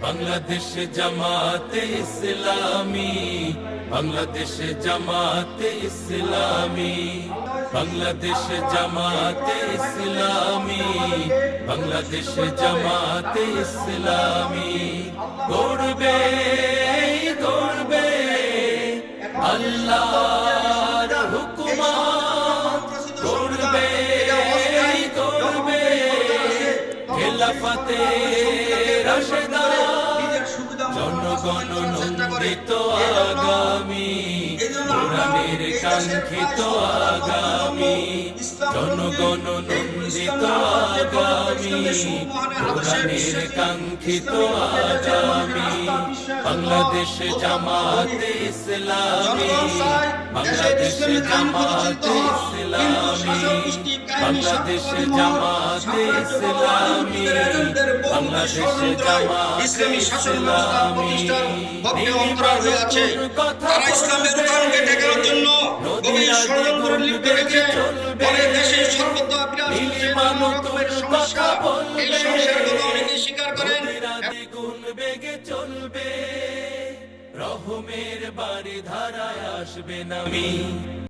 বাংলাদেশ জামাতে ইসলামী, বাংলাদেশ জামাতে ইসলামী, বাংলাদেশ জামাতে ইসলামী, বাংলাদেশ জামাতে ইসলামী গড়বে গড়বে আল্লাহর হুকুমত, গড়বে গড়বে খেলাফতে রাশেদা, জনগণ নন্দিত আগামী, কোরআনের কাঙ্ক্ষিত আগামী, জনগণ নন্দিত আগামী, কোরআনের কাঙ্ক্ষিত আগামী। বাংলাদেশ জামাতে ইসলামী, বাংলাদেশ জামাতে ইসলামী, বাংলাদেশ জামাতে ইসলামী, বাংলাদেশ জামাতে ইসলামী। ভব্য অন্তরাল হয়ে আছে, তারা ইসলামের রূপায়ণকে ঠেকানোর জন্য গভীর ষড়যন্ত্রে লিপ্ত রয়েছে। ফলে দেশের সর্বত্র বিরাজ করছে মানবতার সমস্যা। এই সমস্যার কথা অনেকেই স্বীকার করেন। গুণ বেগে চলবে, রহমের বাড়ি ধারায় আসবে নামি।